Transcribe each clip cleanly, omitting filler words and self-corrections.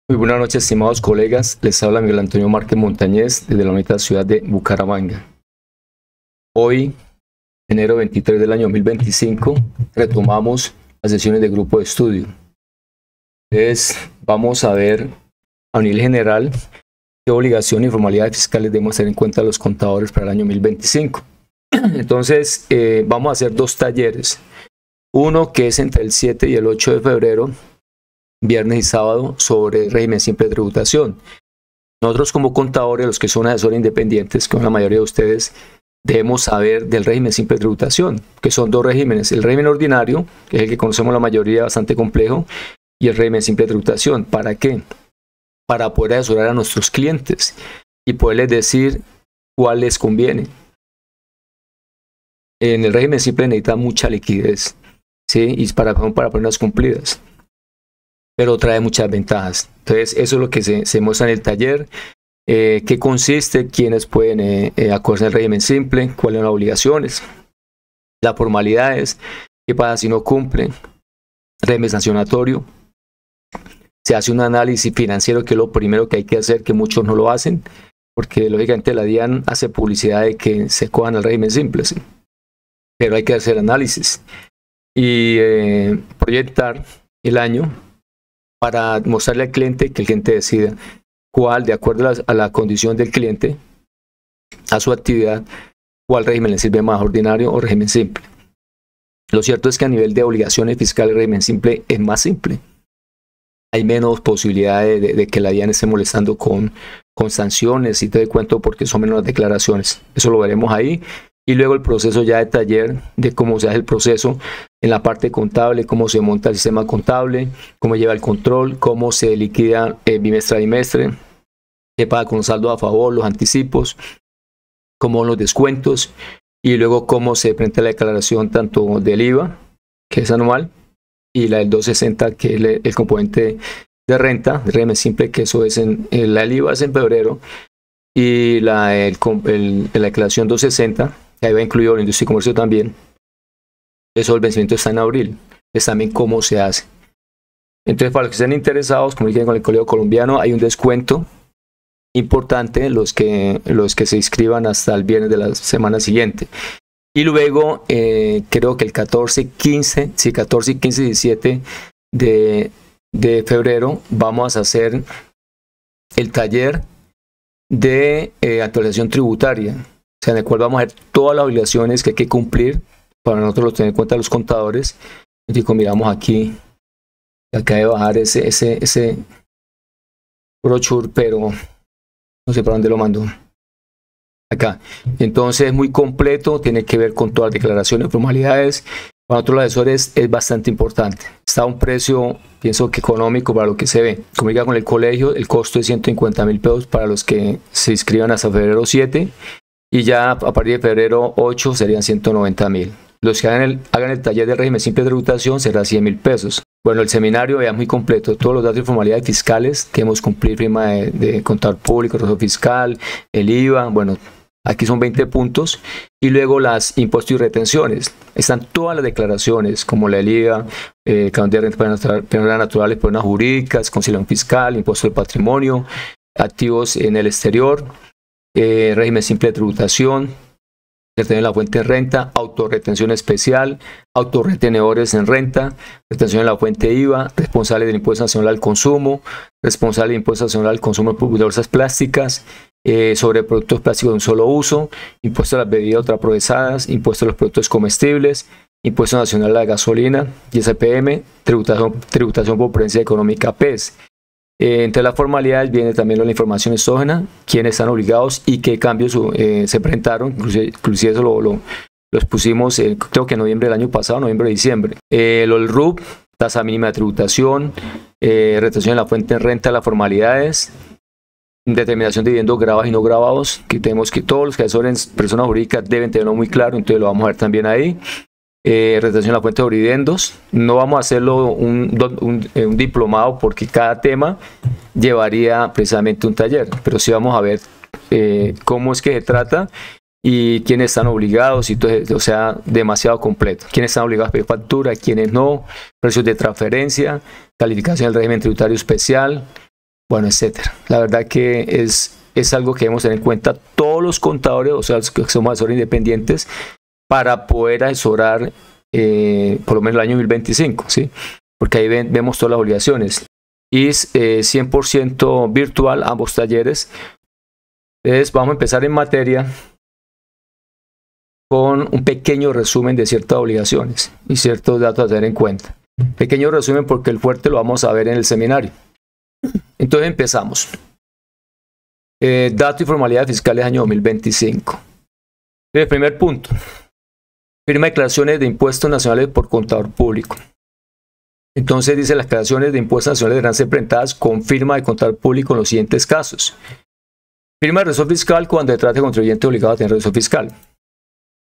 Muy buenas noches, estimados colegas. Les habla Miguel Antonio Márquez Montañez desde la bonita ciudad de Bucaramanga. Hoy, enero 23 del año 2025, retomamos las sesiones de grupo de estudio. Entonces, vamos a ver a nivel general qué obligaciones y formalidades fiscales debemos tener en cuenta los contadores para el año 2025. Entonces, vamos a hacer dos talleres. Uno que es entre el 7 y el 8 de febrero, viernes y sábado, sobre régimen simple de tributación. Nosotros como contadores, los que son asesores independientes, que son la mayoría de ustedes, debemos saber del régimen simple de tributación, que son dos regímenes: el régimen ordinario, que es el que conocemos la mayoría, bastante complejo, y el régimen simple de tributación. ¿Para qué? Para poder asesorar a nuestros clientes y poderles decir cuál les conviene. En el régimen simple necesita mucha liquidez, ¿sí? Y para pruebas cumplidas, pero trae muchas ventajas. Entonces, eso es lo que se muestra en el taller. ¿Qué consiste? ¿Quiénes pueden acogerse al régimen simple? ¿Cuáles son las obligaciones? Las formalidades. ¿Qué pasa si no cumplen? Régimen sancionatorio. Se hace un análisis financiero, que es lo primero que hay que hacer, que muchos no lo hacen, porque lógicamente la DIAN hace publicidad de que se cojan al régimen simple, ¿sí? Pero hay que hacer análisis y proyectar el año para mostrarle al cliente, que el cliente decida cuál, de acuerdo a la condición del cliente, a su actividad, cuál régimen le sirve más, ordinario o régimen simple. Lo cierto es que a nivel de obligaciones fiscales, el régimen simple es más simple. Hay menos posibilidades de que la DIAN esté molestando con sanciones y te doy cuenta, porque son menos las declaraciones. Eso lo veremos ahí. Y luego el proceso ya de taller, de cómo se hace el proceso en la parte contable, cómo se monta el sistema contable, cómo lleva el control, cómo se liquida bimestre a bimestre, qué paga con saldo a favor, los anticipos, cómo los descuentos, y luego cómo se presenta la declaración tanto del IVA, que es anual, y la del 260, que es el componente de renta, de régimen simple, que eso es el IVA es en febrero, y la declaración 260, que ahí va incluido la industria y comercio también. Eso, el vencimiento está en abril. Es también cómo se hace. Entonces, para los que estén interesados, comuniquen con el Colegio Colombiano. Hay un descuento importante los que se inscriban hasta el viernes de la semana siguiente. Y luego, creo que el 14, 15 y 17 de febrero vamos a hacer el taller de actualización tributaria, o sea, en el cual vamos a ver todas las obligaciones que hay que cumplir para nosotros tener en cuenta los contadores. Y miramos aquí, acá de bajar ese brochure, pero no sé para dónde lo mando. Acá. Entonces es muy completo, tiene que ver con todas las declaraciones, formalidades. Para nosotros los asesores es bastante importante. Está a un precio, pienso que económico para lo que se ve. Comunica con el colegio, el costo es 150.000 pesos para los que se inscriban hasta febrero 7, y ya a partir de febrero 8 serían 190.000. Los que hagan el taller de régimen simple de tributación será 100.000 pesos. Bueno, el seminario ya es muy completo, todos los datos y formalidades fiscales que debemos cumplir: firma de contador público, registro fiscal, el IVA, bueno, aquí son 20 puntos. Y luego las impuestos y retenciones. Están todas las declaraciones, como la del IVA, canon de renta personas naturales, personas jurídicas, conciliación fiscal, impuesto del patrimonio, activos en el exterior, régimen simple de tributación, retener la fuente de renta, autorretención especial, autorretenedores en renta, retención en la fuente IVA, responsable del impuesto nacional al consumo, responsable del impuesto nacional al consumo de bolsas plásticas, sobre productos plásticos de un solo uso, impuesto a las bebidas ultraprocesadas, impuesto a los productos comestibles, impuesto nacional a la gasolina, ISPM, tributación por presencia económica PES. Entre las formalidades viene también la información exógena, quiénes están obligados y qué cambios se presentaron. Inclusive eso los pusimos, creo que en noviembre del año pasado, noviembre-diciembre. El RUP, tasa mínima de tributación, retención en la fuente de renta, las formalidades, determinación de dividendos grabados y no grabados, que tenemos que todos los que asesoren personas jurídicas deben tenerlo muy claro, entonces lo vamos a ver también ahí. Retención en la fuente de dividendos. No vamos a hacerlo un diplomado, porque cada tema llevaría precisamente un taller, pero sí vamos a ver cómo es que se trata y quiénes están obligados, y todo, o sea, demasiado completo. Quiénes están obligados a pedir factura, quiénes no, precios de transferencia, calificación del régimen tributario especial, bueno, etcétera. La verdad que es algo que debemos tener en cuenta todos los contadores, o sea, los que somos asesores independientes, para poder asesorar por lo menos el año 2025, ¿sí? Porque ahí vemos todas las obligaciones. Y 100% virtual ambos talleres. Entonces vamos a empezar en materia con un pequeño resumen de ciertas obligaciones y ciertos datos a tener en cuenta. Pequeño resumen porque el fuerte lo vamos a ver en el seminario. Entonces empezamos. Datos y formalidades fiscales año 2025. El primer punto. Firma declaraciones de impuestos nacionales por contador público. Entonces dice, las declaraciones de impuestos nacionales deberán ser presentadas con firma de contador público en los siguientes casos. Firma de registro fiscal cuando se trate de contribuyente obligado a tener registro fiscal.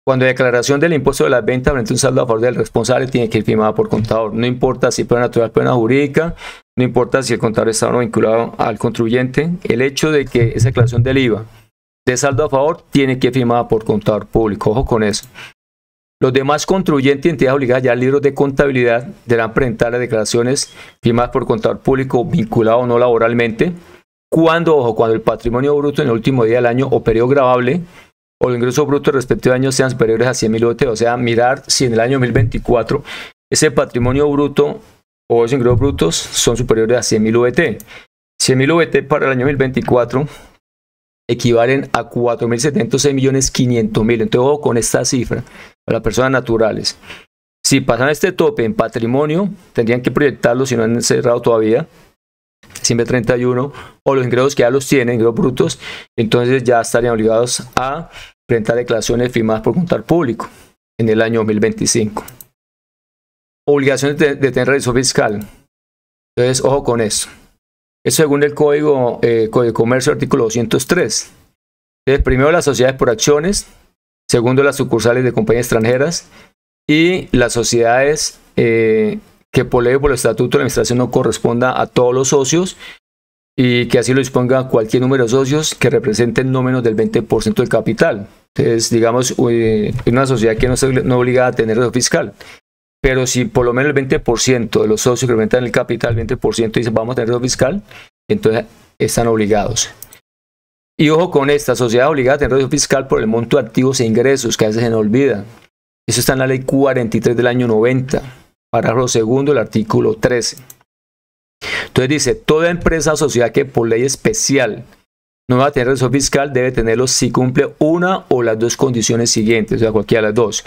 Cuando la declaración del impuesto de las ventas frente a un saldo a favor del responsable tiene que ir firmada por contador. No importa si persona natural o persona jurídica, no importa si el contador está o no vinculado al contribuyente, el hecho de que esa declaración del IVA de saldo a favor tiene que ir firmada por contador público. Ojo con eso. Los demás contribuyentes y entidades obligadas ya al libro de contabilidad deberán presentar las declaraciones firmadas por contador público vinculado o no laboralmente, cuando el patrimonio bruto en el último día del año o periodo gravable o el ingreso bruto del respectivo año sean superiores a 100.000 UT, o sea, mirar si en el año 2024 ese patrimonio bruto o esos ingresos brutos son superiores a 100.000 VT. 100.000 VT para el año 2024 equivalen a 4.706.500.000. Entonces, ojo con esta cifra para las personas naturales. Si pasan este tope en patrimonio, tendrían que proyectarlo si no han cerrado todavía, siempre 31, o los ingresos que ya los tienen, ingresos brutos, entonces ya estarían obligados a presentar declaraciones firmadas por contador público en el año 2025. Obligaciones de tener registro fiscal. Entonces, ojo con eso. Es según el Código de Comercio, artículo 203. Entonces, primero, las sociedades por acciones. Segundo, las sucursales de compañías extranjeras. Y las sociedades que por ley o por el estatuto de la administración no corresponda a todos los socios y que así lo disponga cualquier número de socios que representen no menos del 20% del capital. Entonces, digamos, una sociedad que no está obligada a tener registro fiscal. Pero si por lo menos el 20% de los socios que representan el capital, el 20% dicen vamos a tener registro fiscal, entonces están obligados. Y ojo con esta, sociedad obligada a tener registro fiscal por el monto de activos e ingresos, que a veces se nos olvida. Eso está en la ley 43 del año 90, párrafo segundo del artículo 13. Entonces dice, toda empresa o sociedad que por ley especial no va a tener registro fiscal debe tenerlo si cumple una o las dos condiciones siguientes, o sea, cualquiera de las dos.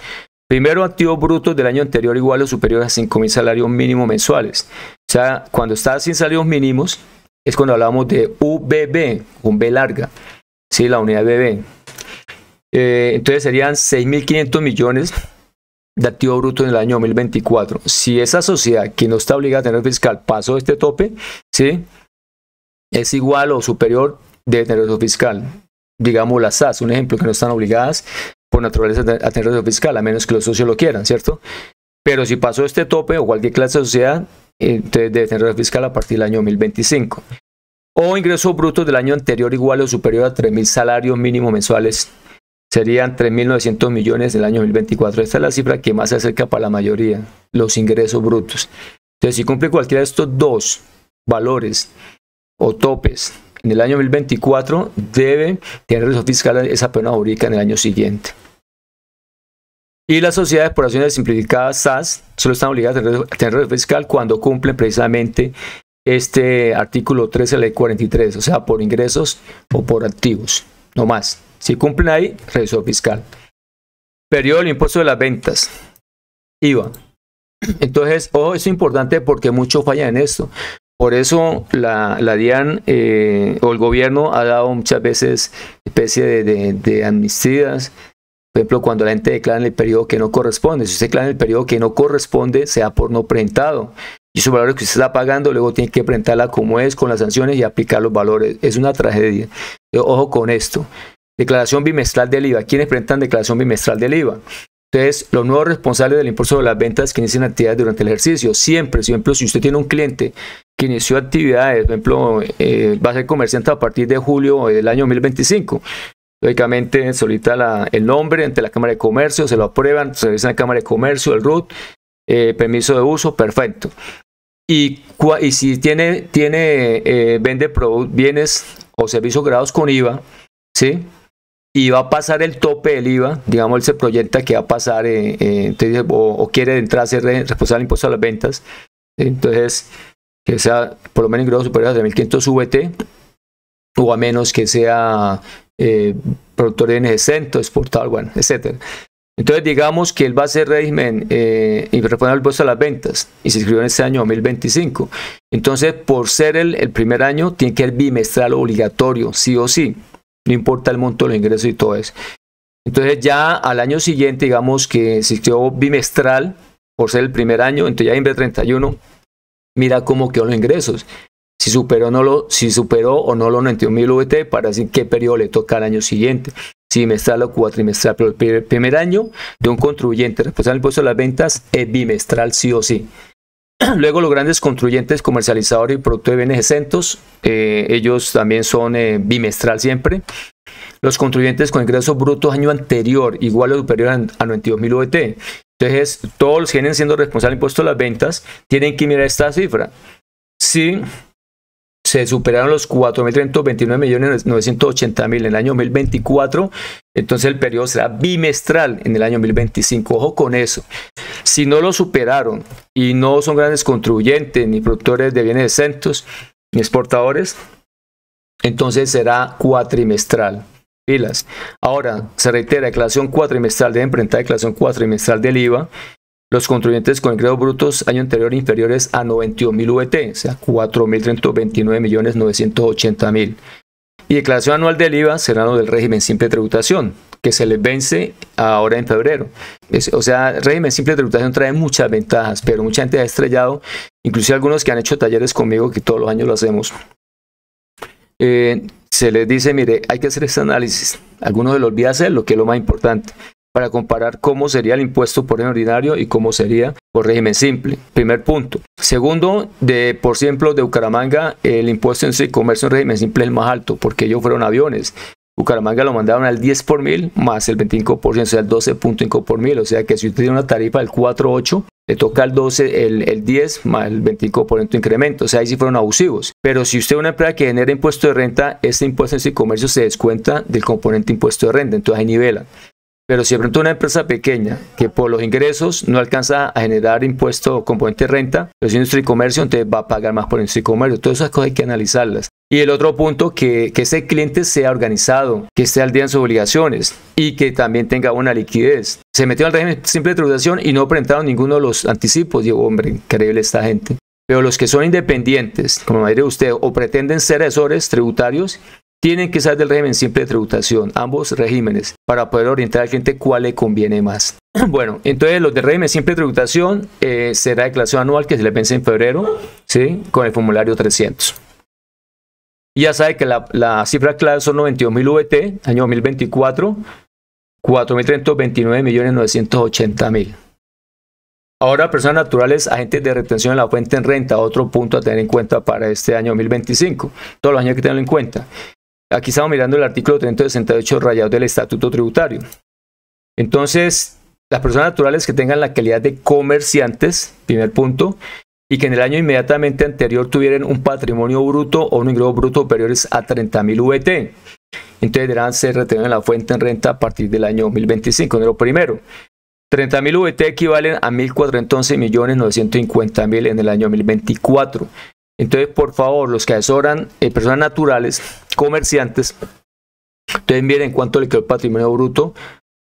Primero, activos brutos del año anterior iguales o superiores a 5.000 salarios mínimos mensuales. O sea, cuando está sin salarios mínimos, es cuando hablamos de UBB, con B larga, ¿sí? La unidad BB. Entonces serían 6.500 millones de activos brutos en el año 2024. Si esa sociedad que no está obligada a tener fiscal pasó este tope, ¿sí? Es igual o superior, debe tener registro fiscal. Digamos las SAS, un ejemplo, que no están obligadas por naturaleza a tener registro fiscal, a menos que los socios lo quieran, ¿cierto? Pero si pasó este tope o cualquier clase de sociedad, entonces debe tener registro fiscal a partir del año 2025. O ingresos brutos del año anterior igual o superior a 3.000 salarios mínimos mensuales, serían 3.900 millones del año 2024. Esta es la cifra que más se acerca para la mayoría, los ingresos brutos. Entonces, si cumple cualquiera de estos dos valores o topes en el año 2024, debe tener registro fiscal esa persona jurídica en el año siguiente. Y las sociedades por acciones simplificadas, SAS, solo están obligadas a tener registro fiscal cuando cumplen precisamente este artículo 13 de la ley 43, o sea, por ingresos o por activos, no más. Si cumplen ahí, registro fiscal. Periodo del impuesto de las ventas, IVA. Entonces, ojo, esto es importante porque muchos fallan en esto. Por eso la DIAN o el gobierno ha dado muchas veces especie de amnistías. Por ejemplo, cuando la gente declara en el periodo que no corresponde. Si usted declara en el periodo que no corresponde, sea por no presentado. Y esos valores que usted está pagando, luego tiene que presentarla como es, con las sanciones y aplicar los valores. Es una tragedia. Ojo con esto. Declaración bimestral del IVA. ¿Quiénes presentan declaración bimestral del IVA? Entonces, los nuevos responsables del impuesto de las ventas que inician actividades durante el ejercicio. Siempre, por ejemplo, si usted tiene un cliente que inició actividades, por ejemplo, va a ser comerciante a partir de julio del año 2025. Lógicamente, solicita el nombre ante la Cámara de Comercio, se lo aprueban, se revisa en la Cámara de Comercio, el RUT, permiso de uso, perfecto. y si vende bienes o servicios grabados con IVA, ¿sí? Y va a pasar el tope del IVA, digamos, él se proyecta que va a pasar, o quiere entrar a ser responsable del impuesto a las ventas, ¿sí? Entonces, que sea por lo menos ingresos superiores a 3.500 VT, o a menos que sea productor de bienes exentos, exportador, bueno, etc. Entonces, digamos que él va a hacer régimen y responsable del impuesto a las ventas, y se inscribió en este año 2025. Entonces, por ser el primer año, tiene que ser bimestral obligatorio, sí o sí. No importa el monto de los ingresos y todo eso. Entonces ya al año siguiente, digamos que se inscribió bimestral por ser el primer año, entonces ya en vez de 31, mira cómo quedó los ingresos. Si superó o no los 91.000 VT para decir qué periodo le toca al año siguiente. Si bimestral o cuatrimestral. Pero el primer año de un contribuyente responsable del impuesto a las ventas es bimestral sí o sí. Luego los grandes contribuyentes, comercializadores y productores de bienes exentos, ellos también son bimestral siempre. Los contribuyentes con ingresos brutos año anterior igual o superior a 92.000 VT. Entonces todos los que vienen siendo responsables del impuesto a las ventas tienen que mirar esta cifra. Si se superaron los 4.329.980.000 en el año 2024, entonces el periodo será bimestral en el año 2025. Ojo con eso. Si no lo superaron y no son grandes contribuyentes, ni productores de bienes exentos, ni exportadores, entonces será cuatrimestral. Pilas. Ahora, se reitera, declaración cuatrimestral, deben presentar declaración cuatrimestral del IVA. Los contribuyentes con ingresos brutos año anterior inferiores a 92.000 VT, o sea, 4.329.980.000. Y declaración anual del IVA será lo del régimen simple de tributación, que se les vence ahora en febrero. O sea, el régimen simple de tributación trae muchas ventajas, pero mucha gente ha estrellado, inclusive algunos que han hecho talleres conmigo, que todos los años lo hacemos. Se les dice, mire, hay que hacer este análisis. Algunos se les olvida hacerlo, que es lo más importante, para comparar cómo sería el impuesto por régimen ordinario y cómo sería por régimen simple. Primer punto. Segundo, por ejemplo, de Bucaramanga, el impuesto en comercio en régimen simple es el más alto, porque ellos fueron aviones. Bucaramanga lo mandaron al 10 por mil más el 25%, o sea, el 12.5 por mil. O sea que si usted tiene una tarifa del 4.8, le toca el 12, el 10 más el 25% de incremento. O sea, ahí sí fueron abusivos. Pero si usted es una empresa que genera impuesto de renta, este impuesto en comercio se descuenta del componente impuesto de renta. Entonces ahí nivela. Pero si de pronto una empresa pequeña que por los ingresos no alcanza a generar impuesto o componente de renta, pero si es industria y comercio, entonces va a pagar más por industria y comercio. Todas esas cosas hay que analizarlas. Y el otro punto, que ese cliente sea organizado, que esté al día en sus obligaciones y que también tenga una liquidez. Se metió al régimen simple de tributación y no presentaron ninguno de los anticipos. Digo, hombre, increíble esta gente. Pero los que son independientes, como me diré usted, o pretenden ser asesores tributarios, tienen que saber del régimen simple de tributación, ambos regímenes, para poder orientar al cliente cuál le conviene más. Bueno, entonces los de régimen simple de tributación será declaración anual que se les vence en febrero, ¿sí? Con el formulario 300. Y ya sabe que la cifra clave son 92.000 VT, año 2024, 4.329.980.000. Ahora, personas naturales, agentes de retención en la fuente en renta, otro punto a tener en cuenta para este año 2025. Todos los años hay que tenerlo en cuenta. Aquí estamos mirando el artículo 368 rayado del Estatuto Tributario. Entonces, las personas naturales que tengan la calidad de comerciantes, primer punto, y que en el año inmediatamente anterior tuvieran un patrimonio bruto o un ingreso bruto superiores a 30.000 VT. Entonces deberán ser retenidos en la fuente en renta a partir del año 2025. Número primero, 30.000 VT equivalen a 1.411.950.000 en el año 2024. Entonces, por favor, los que asesoran personas naturales, comerciantes, entonces miren cuánto le quedó el patrimonio bruto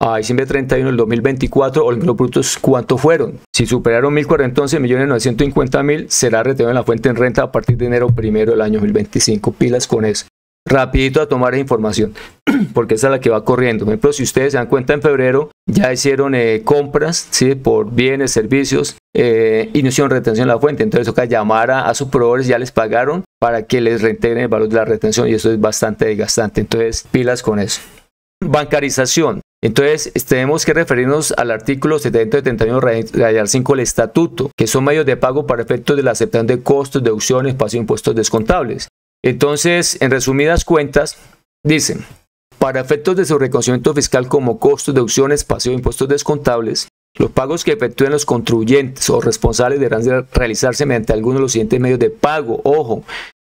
a diciembre 31 del 2024 o el ingreso bruto cuánto fueron. Si superaron 1.411.950.000, será retenido en la fuente en renta a partir de enero 1 del año 2025. Pilas con eso. Rapidito a tomar esa información, porque esa es la que va corriendo. Por ejemplo, si ustedes se dan cuenta, en febrero ya hicieron compras, ¿sí? Por bienes, servicios, y no hicieron retención en la fuente. Entonces toca llamar a sus proveedores, ya les pagaron para que les reintegren el valor de la retención, y eso es bastante desgastante. Entonces, pilas con eso. Bancarización. Entonces, tenemos que referirnos al artículo 771 rayar 5 del estatuto, que son medios de pago para efectos de la aceptación de costos, deducciones, pasivo de impuestos descontables. Entonces, en resumidas cuentas, dicen, para efectos de su reconocimiento fiscal como costos, deducciones, pasivo de impuestos descontables, Los pagos que efectúen los contribuyentes o responsables deberán realizarse mediante alguno de los siguientes medios de pago. Ojo,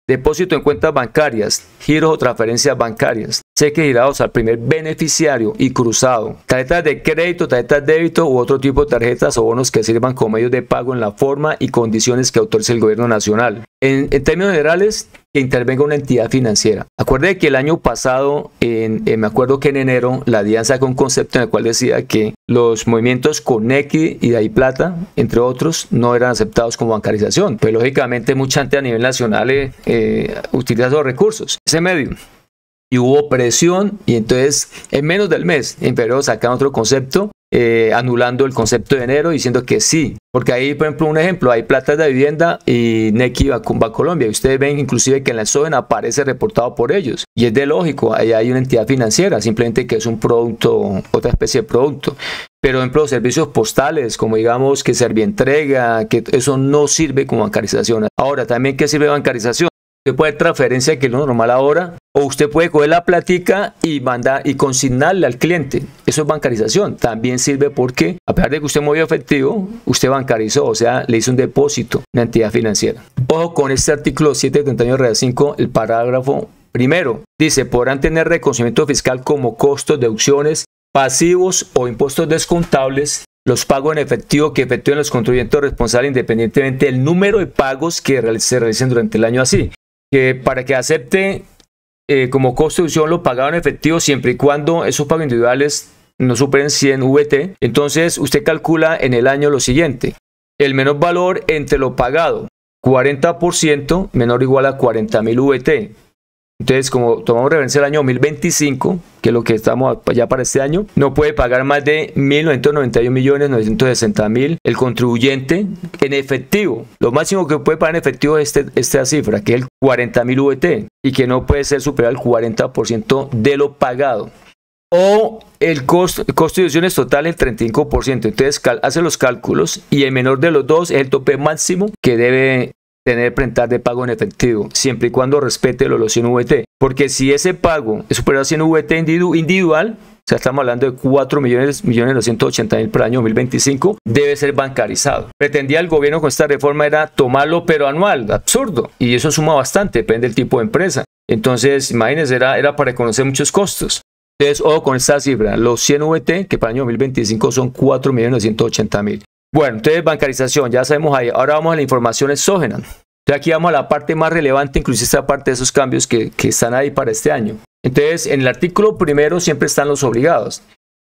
depósito en cuentas bancarias, giros o transferencias bancarias, cheques girados al primer beneficiario y cruzado, tarjetas de crédito, tarjetas de débito u otro tipo de tarjetas o bonos que sirvan como medios de pago en la forma y condiciones que autorice el gobierno nacional. En términos generales, que intervenga una entidad financiera. Acuerde que el año pasado, me acuerdo que en enero, la DIAN sacó un concepto en el cual decía que los movimientos Connequi y DaviPlata, entre otros, no eran aceptados como bancarización. Pues lógicamente mucha gente a nivel nacional utiliza esos recursos, ese medio. Y hubo presión y entonces en menos del mes, en febrero sacaron otro concepto, anulando el concepto de enero, diciendo que sí, porque ahí, por ejemplo, un ejemplo, hay Plata de Vivienda y Nequi Bancolombia, y ustedes ven inclusive que en la SOEN aparece reportado por ellos, y es de lógico, ahí hay una entidad financiera, simplemente que es un producto, otra especie de producto. Pero, por ejemplo, servicios postales, como digamos que Servientrega, que eso no sirve como bancarización. Ahora, también, ¿qué sirve bancarización? Usted puede transferencia, que es lo normal ahora, o usted puede coger la platica y mandar y consignarle al cliente. Eso es bancarización. También sirve porque, a pesar de que usted movió efectivo, usted bancarizó, o sea, le hizo un depósito a una entidad financiera. Ojo con este artículo 731-5, el parágrafo primero. Dice, podrán tener reconocimiento fiscal como costos, deducciones, pasivos o impuestos descontables los pagos en efectivo que efectúen los contribuyentes responsables independientemente del número de pagos que se realicen durante el año así. Que para que acepte como costo de deducción lo pagado en efectivo siempre y cuando esos pagos individuales no superen 100 VT. Entonces usted calcula en el año lo siguiente. El menor valor entre lo pagado, 40% menor o igual a 40.000 VT. Entonces, como tomamos referencia al año 2025, que es lo que estamos ya para este año, no puede pagar más de 1.991.960.000 el contribuyente en efectivo. Lo máximo que puede pagar en efectivo es esta cifra, que es el 40.000 VT, y que no puede ser superior al 40% de lo pagado. O el costo de deducciones total el 35%. Entonces, hace los cálculos y el menor de los dos es el tope máximo que debe tener presentar de pago en efectivo, siempre y cuando respete los 100 VT. Porque si ese pago es superior a 100 VT individual, o sea, estamos hablando de 4.280.000 para el año 2025, debe ser bancarizado. Pretendía el gobierno con esta reforma era tomarlo, pero anual, absurdo. Y eso suma bastante, depende del tipo de empresa. Entonces, imagínense, era para reconocer muchos costos. Entonces, ojo con esta cifra, los 100 VT, que para el año 2025 son 4.980.000. Bueno, entonces bancarización, ya sabemos ahí. Ahora vamos a la información exógena. Entonces aquí vamos a la parte más relevante, inclusive esta parte de esos cambios que están ahí para este año. Entonces, en el artículo primero siempre están los obligados.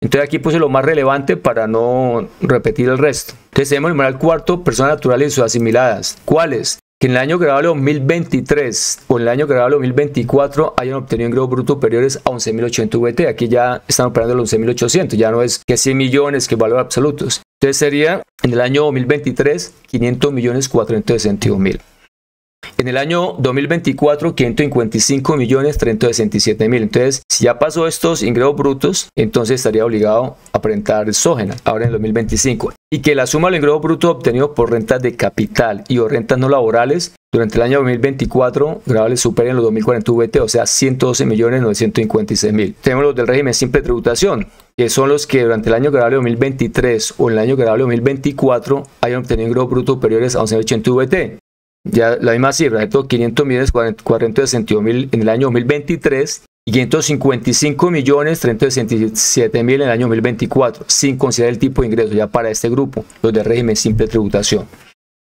Entonces aquí puse lo más relevante para no repetir el resto. Entonces tenemos el numeral cuarto, personas naturales y sus asimiladas. ¿Cuáles? Que en el año grabable 2023 o en el año grabable 2024 hayan obtenido ingresos brutos superiores a 11.800 VT. Aquí ya están operando los 11.800, ya no es que 100 millones, que valor absolutos. Entonces sería en el año 2023 500.462.000. En el año 2024 555.367.000. Entonces, si ya pasó estos ingresos brutos, entonces estaría obligado a presentar exógena ahora en el 2025. Y que la suma de los ingresos brutos obtenidos por rentas de capital y o rentas no laborales durante el año 2024 grabables superen los 2.040 VT, o sea 112.956.000. Tenemos los del régimen simple de tributación, que son los que durante el año grabable 2023 o en el año grabable 2024 hayan obtenido ingresos brutos superiores a 11.080 VT. Ya la misma cifra, 500.462.000 en el año 2023 y 555.367.000 en el año 2024, sin considerar el tipo de ingreso ya para este grupo, los de régimen simple de tributación.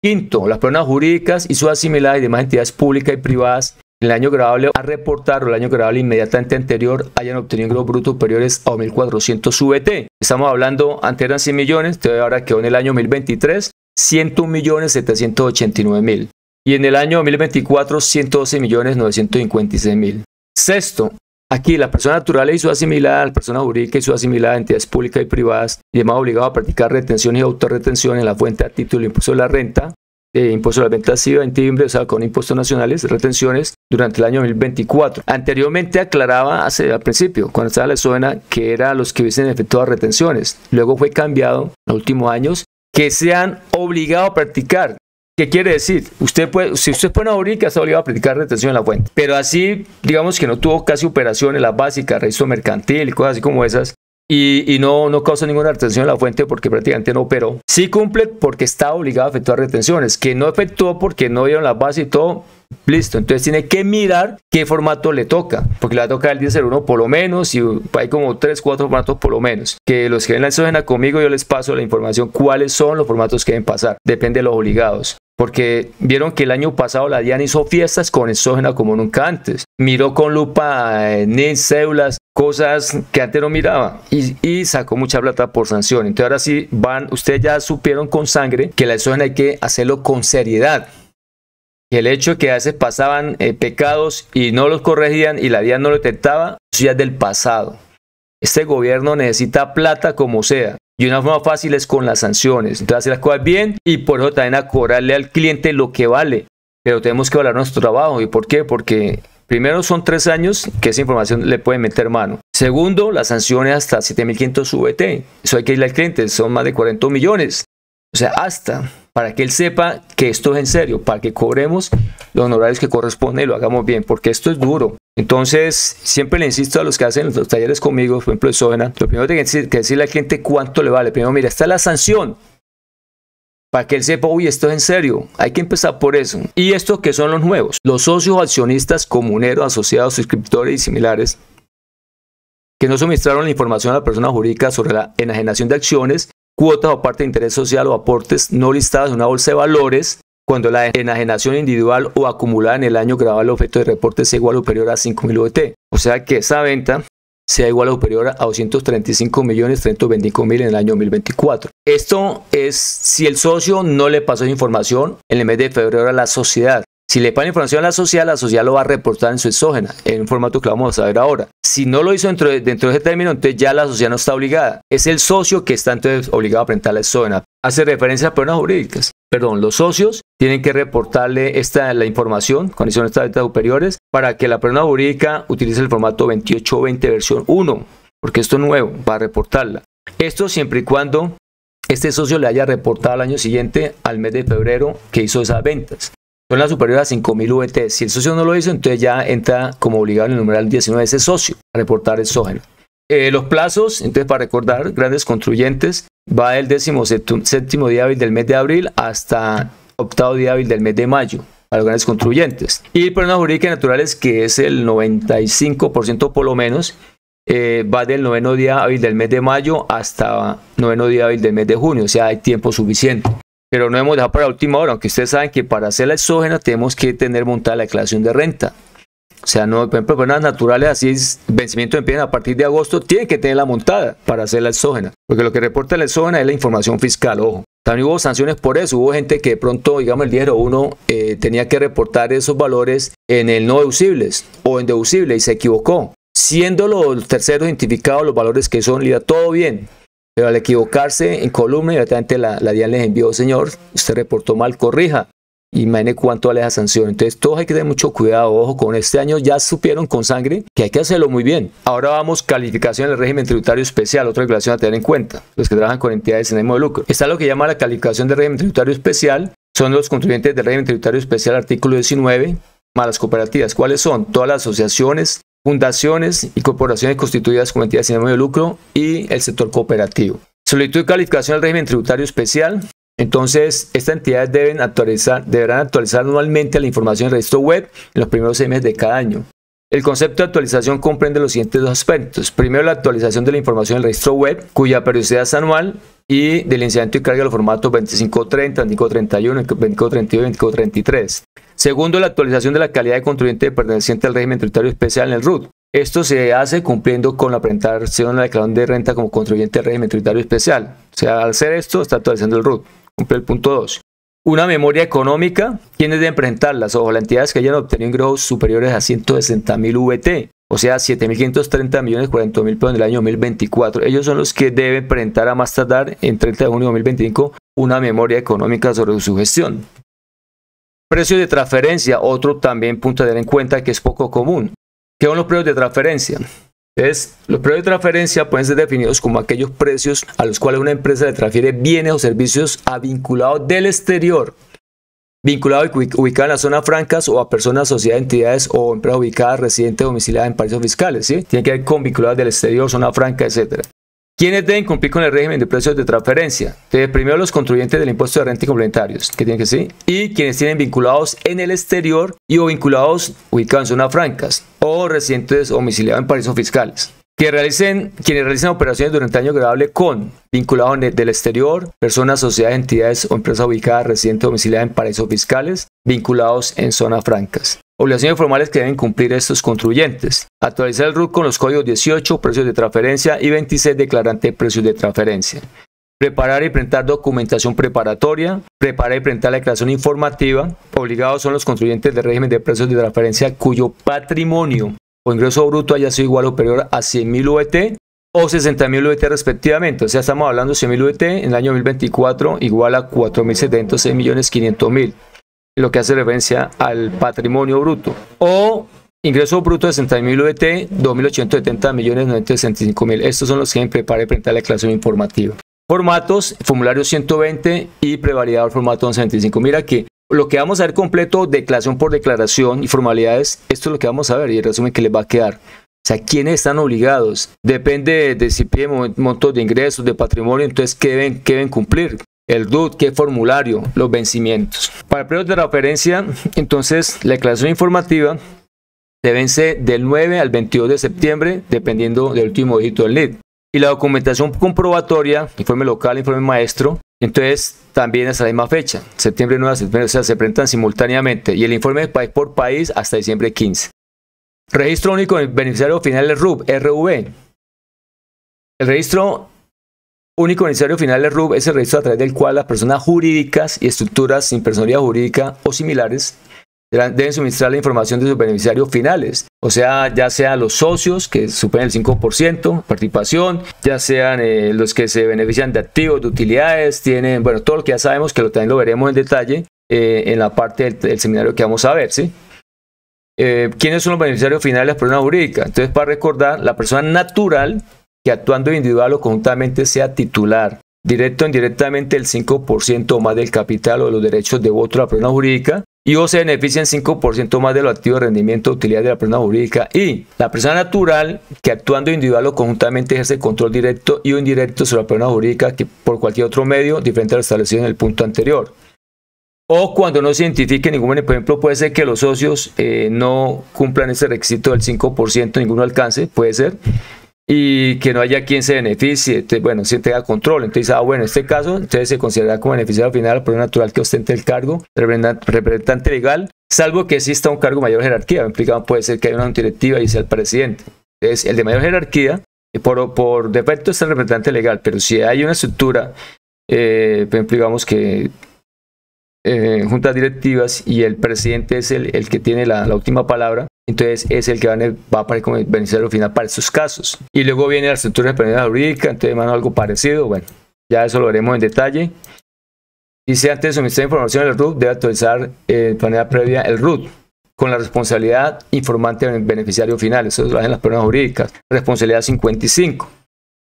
Quinto, las personas jurídicas y sus asimiladas y demás entidades públicas y privadas en el año grabable a reportar o el año grabable inmediatamente anterior hayan obtenido ingresos brutos superiores a 1.400 VT. Estamos hablando, antes eran 100 millones, ahora quedó en el año 2023 101.789.000. Y en el año 2024, 112.956.000. Sexto, aquí las personas naturales y su asimilada, las personas jurídicas y su asimilada, entidades públicas y privadas, y demás obligados a practicar retención y autorretención en la fuente a título de impuesto de la renta, impuesto a la venta activa en timbre, o sea, con impuestos nacionales, retenciones durante el año 2024. Anteriormente aclaraba al principio, cuando estaba la zona, que eran los que hubiesen efectuado retenciones. Luego fue cambiado en los últimos años, que sean obligados a practicar. ¿Qué quiere decir? Si usted pone una jurídica, está obligado a practicar retención en la fuente. Pero así, digamos que no tuvo casi operaciones, las básicas, registro mercantil y cosas así como esas, y no causa ninguna retención en la fuente porque prácticamente no operó. Sí cumple porque está obligado a efectuar retenciones, que no efectuó porque no dieron la base y todo. Listo, entonces tiene que mirar qué formato le toca, porque le va a tocar el 1001 por lo menos, y hay como 3, 4 formatos por lo menos. Que los que ven la exógena conmigo, yo les paso la información, cuáles son los formatos que deben pasar, depende de los obligados. Porque vieron que el año pasado la DIAN hizo fiestas con exógena como nunca antes. Miró con lupa NIS, cédulas, cosas que antes no miraba, y sacó mucha plata por sanción. Entonces ahora sí ustedes ya supieron con sangre que la exógena hay que hacerlo con seriedad. El hecho de que a veces pasaban pecados y no los corregían y la DIAN no lo detectaba, eso ya es del pasado. Este gobierno necesita plata como sea. Y una forma fácil es con las sanciones. Entonces hacer las cosas bien y por eso también a cobrarle al cliente lo que vale. Pero tenemos que valorar nuestro trabajo. ¿Y por qué? Porque primero son 3 años que esa información le pueden meter mano. Segundo, las sanciones hasta 7.500 VT. Eso hay que irle al cliente. Son más de 40 millones. O sea, hasta para que él sepa que esto es en serio, para que cobremos los honorarios que corresponden y lo hagamos bien, porque esto es duro. Entonces, siempre le insisto a los que hacen los talleres conmigo, por ejemplo, de exógena, lo primero que hay que decirle al cliente cuánto le vale. Primero, mira, esta es la sanción, para que él sepa, uy, esto es en serio. Hay que empezar por eso. Y estos que son los nuevos, los socios, accionistas, comuneros, asociados, suscriptores y similares, que no suministraron la información a la persona jurídica sobre la enajenación de acciones, cuotas o parte de interés social o aportes no listados en una bolsa de valores cuando la enajenación individual o acumulada en el año grabado al objeto de reporte sea igual o superior a 5.000 VT. O sea que esa venta sea igual o superior a 235.325.000 en el año 2024. Esto es si el socio no le pasó información en el mes de febrero a la sociedad. Si le pasa información a la sociedad lo va a reportar en su exógena, en un formato que vamos a ver ahora. Si no lo hizo dentro de ese término, entonces ya la sociedad no está obligada. Es el socio que está entonces obligado a presentar la exógena. Hace referencia a personas jurídicas. Perdón, los socios tienen que reportarle la información, condiciones de ventas superiores, para que la persona jurídica utilice el formato 2820 versión 1, porque esto es nuevo, para reportarla. Esto siempre y cuando este socio le haya reportado al año siguiente, al mes de febrero, que hizo esas ventas. Son las superiores a 5.000 VT. Si el socio no lo hizo, entonces ya entra como obligado en el numeral 19 de ese socio a reportar exógeno. Los plazos, entonces para recordar, grandes contribuyentes, va del 17º día hábil del mes de abril hasta 8º día hábil del mes de mayo a los grandes contribuyentes. Y personas jurídicas naturales, que es el 95% por lo menos, va del 9º día hábil del mes de mayo hasta 9º día hábil del mes de junio. O sea, hay tiempo suficiente. Pero no hemos dejado para la última hora, aunque ustedes saben que para hacer la exógena tenemos que tener montada la declaración de renta. O sea, no, por ejemplo, personas naturales, así vencimiento empiezan a partir de agosto, tienen que tenerla montada para hacer la exógena. Porque lo que reporta la exógena es la información fiscal, ojo. También hubo sanciones por eso, hubo gente que de pronto, digamos, el 1001 tenía que reportar esos valores en el no deducibles o en deducible y se equivocó. Siendo los terceros identificados los valores que son, le todo bien. Pero al equivocarse en columna, inmediatamente la DIAN les envió, señor, usted reportó mal, corrija. Imagine cuánto vale esa sanción. Entonces todos hay que tener mucho cuidado. Ojo, con este año ya supieron con sangre que hay que hacerlo muy bien. Ahora vamos, calificación del régimen tributario especial, otra regulación a tener en cuenta, los que trabajan con entidades sin ánimo de lucro. Está lo que llama la calificación del régimen tributario especial. Son los contribuyentes del régimen tributario especial, artículo 19, más las cooperativas. ¿Cuáles son? Todas las asociaciones, fundaciones y corporaciones constituidas como entidades sin ánimo de lucro y el sector cooperativo. Solicitud de calificación del régimen tributario especial. Entonces, estas entidades deberán actualizar anualmente la información del registro web en los primeros 6 meses de cada año. El concepto de actualización comprende los siguientes 2 aspectos. Primero, la actualización de la información del registro web, cuya periodicidad es anual, y del lineamiento y carga de los formatos 2530, 2531, 2532 y 2533. Segundo, la actualización de la calidad de contribuyente perteneciente al régimen tributario especial en el RUT. Esto se hace cumpliendo con la presentación de la declaración de renta como contribuyente del régimen tributario especial. O sea, al hacer esto, está actualizando el RUT. Cumple el punto 2. Una memoria económica. ¿Quiénes deben presentarlas? Ojo, las entidades que hayan obtenido ingresos superiores a 160.000 VT. O sea, 7.530.040.000 pesos en el año 2024. Ellos son los que deben presentar a más tardar en 30 de junio de 2025 una memoria económica sobre su gestión. Precios de transferencia. Otro también punto a tener en cuenta que es poco común. ¿Qué son los precios de transferencia? Entonces, los precios de transferencia pueden ser definidos como aquellos precios a los cuales una empresa le transfiere bienes o servicios a vinculados del exterior, vinculados y ubicados en las zonas francas o a personas, sociedades, entidades o empresas ubicadas, residentes o domiciliadas en paraísos fiscales, ¿sí? Tiene que ver con vinculados del exterior, zona franca, etc. ¿Quiénes deben cumplir con el régimen de precios de transferencia? Entonces, primero los contribuyentes del impuesto de renta y complementarios, que tienen que ser, y quienes tienen vinculados en el exterior y o vinculados ubicados en zonas francas o residentes domiciliados en paraísos fiscales. Quienes realicen operaciones durante año agradable con vinculados del exterior, personas, sociedades, entidades o empresas ubicadas, residentes domiciliadas en paraísos fiscales, vinculados en zonas francas. Obligaciones formales que deben cumplir estos contribuyentes. Actualizar el RUT con los códigos 18, precios de transferencia, y 26, declarante precios de transferencia. Preparar y presentar documentación preparatoria. Preparar y presentar la declaración informativa. Obligados son los contribuyentes del régimen de precios de transferencia cuyo patrimonio o ingreso bruto haya sido igual o superior a 100.000 UET o 60.000 UET respectivamente. O sea, estamos hablando de 100.000 UET en el año 2024 igual a 4.706.500.000. Lo que hace referencia al patrimonio bruto. O ingreso bruto de 60.000 UET, 2.870.965.000. Estos son los que deben preparar y presentar la declaración informativa. Formatos, formulario 120 y prevalidador formato 1125. Mira que lo que vamos a ver completo, declaración por declaración y formalidades, esto es lo que vamos a ver y el resumen que les va a quedar. O sea, ¿quiénes están obligados? Depende de si piden montos de ingresos, de patrimonio, entonces, ¿qué deben cumplir? El RUT, qué formulario, los vencimientos. Para el periodo de referencia, entonces, la declaración informativa se vence del 9 al 22 de septiembre, dependiendo del último dígito del NID. Y la documentación comprobatoria, informe local, informe maestro, entonces también hasta la misma fecha, septiembre 9 a septiembre, o sea, se presentan simultáneamente. Y el informe país por país hasta diciembre 15. Registro único de beneficiario final del RUB, RV. El registro único beneficiario final del RUB es el registro a través del cual las personas jurídicas y estructuras sin personalidad jurídica o similares deben suministrar la información de sus beneficiarios finales. O sea, ya sean los socios que superen el 5% participación, ya sean los que se benefician de activos, de utilidades, tienen, bueno, todo lo que ya sabemos, que también lo veremos en detalle en la parte del seminario que vamos a ver, ¿sí? ¿Quiénes son los beneficiarios finales de la persona jurídica? Entonces, para recordar, la persona natural que actuando individual o conjuntamente sea titular, directo o indirectamente el 5% o más del capital o de los derechos de voto de la persona jurídica, y o se benefician 5% más de los activos de rendimiento o utilidad de la persona jurídica, y la persona natural que actuando individual o conjuntamente ejerce control directo y o indirecto sobre la persona jurídica que por cualquier otro medio diferente a lo establecido en el punto anterior. O cuando no se identifique ningún, por ejemplo, puede ser que los socios no cumplan ese requisito del 5%, ninguno alcance, puede ser, y que no haya quien se beneficie, entonces, bueno, si tenga control, entonces, bueno, en este caso, entonces se considerará como beneficiario final la persona natural que ostente el cargo de representante legal, salvo que exista un cargo de mayor jerarquía, implicado puede ser que haya una directiva y sea el presidente. Entonces, el de mayor jerarquía, por defecto es el representante legal, pero si hay una estructura, por ejemplo, digamos que juntas directivas y el presidente es el que tiene la última palabra, entonces es el que va a aparecer como beneficiario final para estos casos. Y luego viene la estructura de personalidad jurídica, entonces algo parecido, bueno, ya eso lo veremos en detalle. Dice, antes de suministrar información al RUT, debe actualizar de manera previa el RUT con la responsabilidad informante del beneficiario final, eso lo hacen las personas jurídicas. Responsabilidad 55.